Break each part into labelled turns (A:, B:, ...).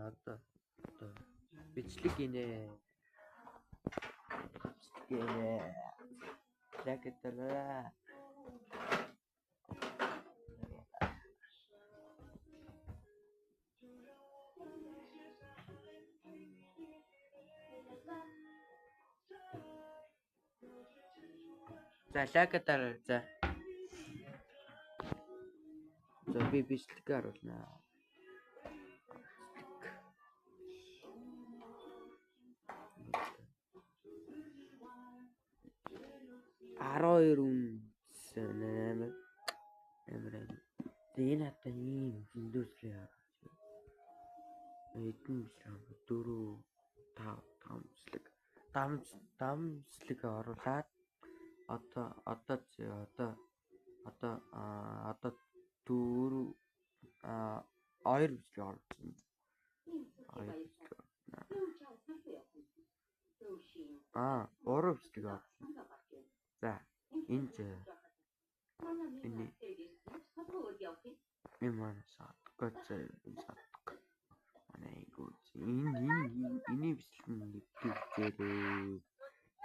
A: Одоо бичлэг гинэ. Жакеталаа. За жакеталаа. За би бичлэг харуулна. 12 үнсэн амар. Энэ хата ийм зөндөөслээ. Эдэн бичлэг 4 5 бичлэг оруулаад одоо 4 2 бичлэг оруулсан. 3 бичлэг оруулсан. За энэ маань садгаж манай гүз энэ бичлэг нэгтгэжээрээ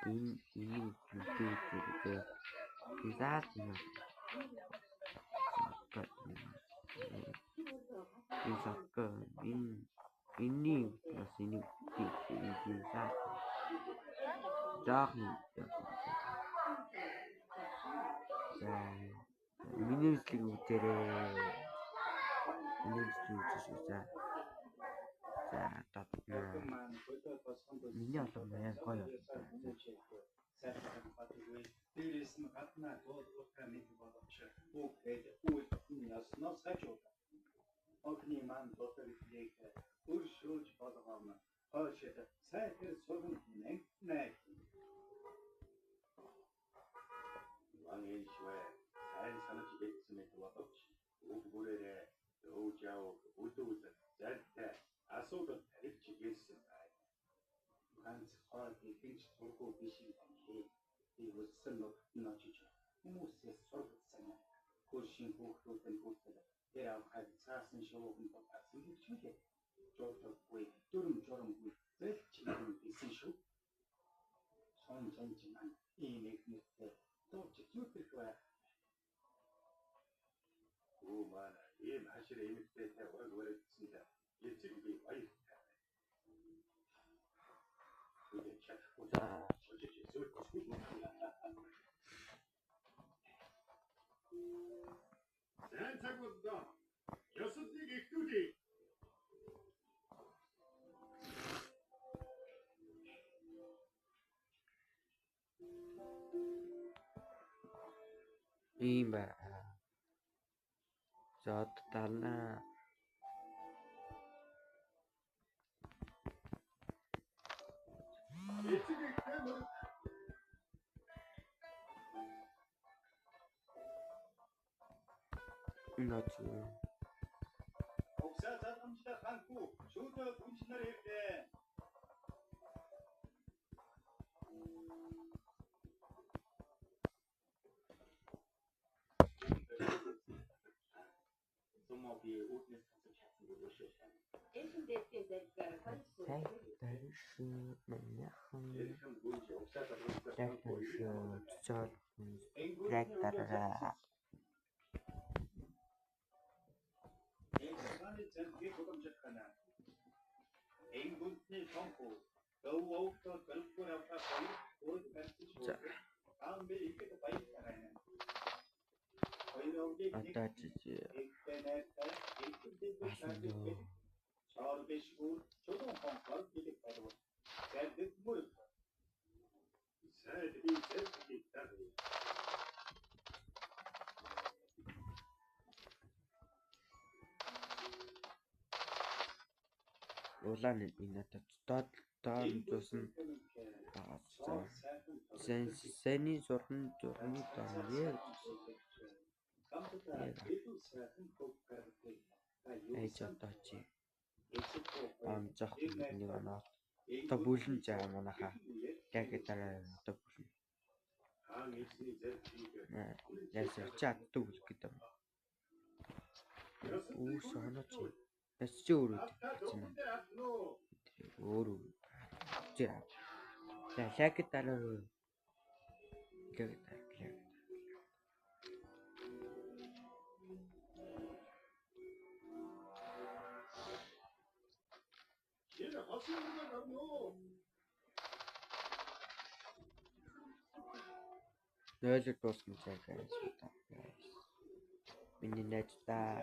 A: энэ нэгтгэжээрээ изаад энэ миний бичлэг үзээрээ миний олон маяг гоё. Дээрээс нь гаднаа дуулууртай нэг боловч бүгд үйл ясноос хажууд. Огны маань дотоорыг өршөөж болгоом. Хойшид сайхан сурган нэг. Вангийн швэ сайн санаж идсэн мэт боловч үг бүрээрээ өөж яав үдүүд зайтай асуудал тавьж гээсэн бай. Ганц хойд ихэнч тургуу биш юм. И өссөн нотнооч хүмүүсээс сургасан. Хөршин хүүхдүүдэн хүүхдүүд тэр авахад цаасан шууган болчихсон гэж жолтгүй дүрм зэлч исэн шүү. Сон маань ийм нэгнэстэй тооч зүтгэх бай. Мана ийм хашир эмэгтэй урагвэрэгсэн дэ эцэг би баяр. Сайн цагуудаа ёсодыг ихтүүлээ. Ийм ба. Зод тална. Ночи. Оксаа задамжлаа ханху шүүдөө түнчнэр ирдээ. Сумоби утнес татсан бүлэшээ. Эшин дэвтээ зэрэг улаан энэ тоо тусан сэний зурхан тоо эйжоточи амжах нэг оноо та бүлэн жаа манаха яг дараа та бүлэн ясаа чат төгөл гэдэг юм уу соноч
B: чи өөрөө чинь өөрөө зэ лайк дараа нөлөө дуусна цааш. Миний найздаа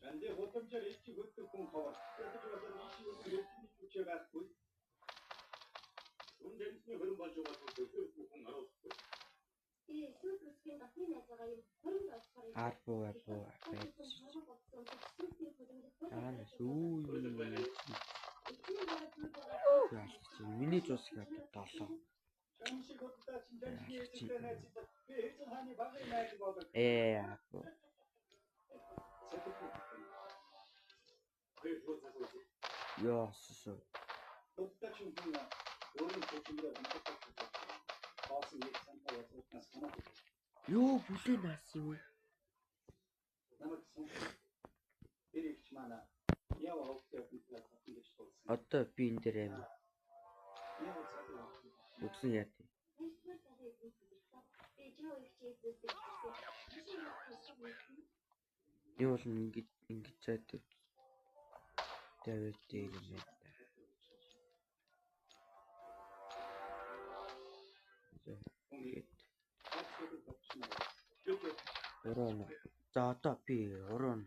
A: Энд хөтөмжөр ичи хөтөв хүн хавар. Тэгэж болоод ичи хөтөв хүчээ байхгүй. Үндэнсний хөрөн болж байгаа хөтөв хүн аруулахгүй.
C: Сүүлийн батны найзаагаа юм хөрөн болохоор
B: арбуу миний жус гэдэг 7
A: Чамшиг хөтөв чинь би хэзээ хааны багын найз болдог.
B: Ёс.
A: Хөтөв чинь өөрийн хөтөмжөөр амтдаг. Баасын нэг цантаа явуулнаас санаа.
B: Юу бүлээ нас юм.
A: Намайг сон. Эрэгч манай. Яа хөвтэй битлээ татчих болсон.
B: Одоо би энэ дээр юм.
A: Яа цаадаа.
B: Үгсэн яа. Юу бол ингэж цайдаг. Тавьд дээр юм байна. Орон. За одоо би орон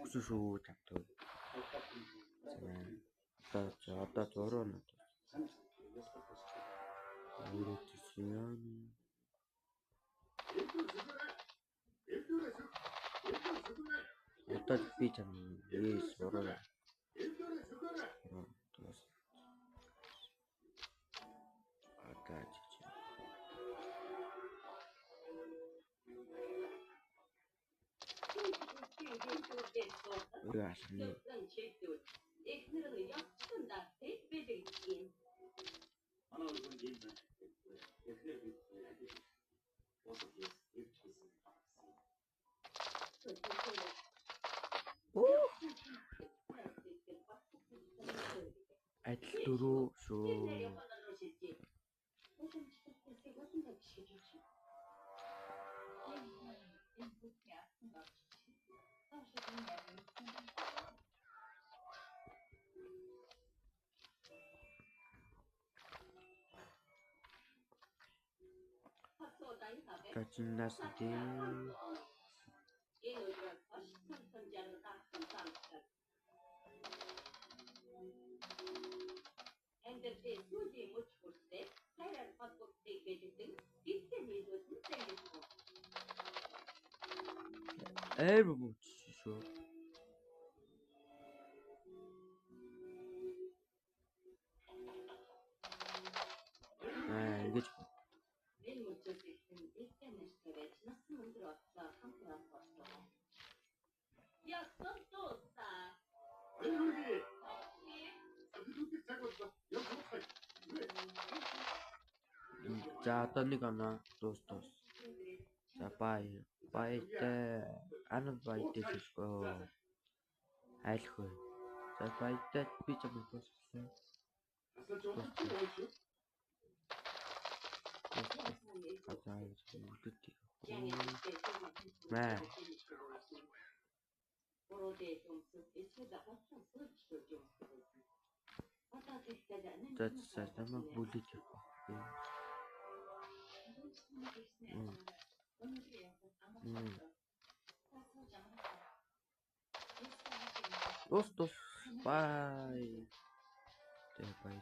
B: өсөж шүү тавтай. Одоо орон. Одоо би чам есть орон. Адил дөрөв шүү. Качинас дин. Everyone шүү. Ингэж за одоо нэг оноо дуус. За баяртай анад баяртай хэлбөө. Айлхөө. За баяртай би ч юм дууссан. За намайг бүлэж явах. Тус бай. Бай.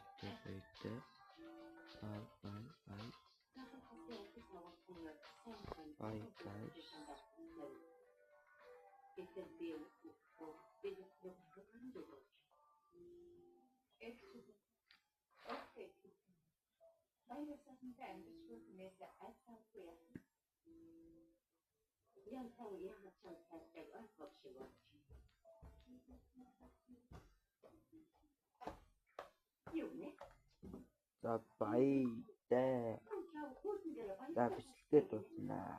B: Bye guys. За баяртай. За бичлэгээ дуусна.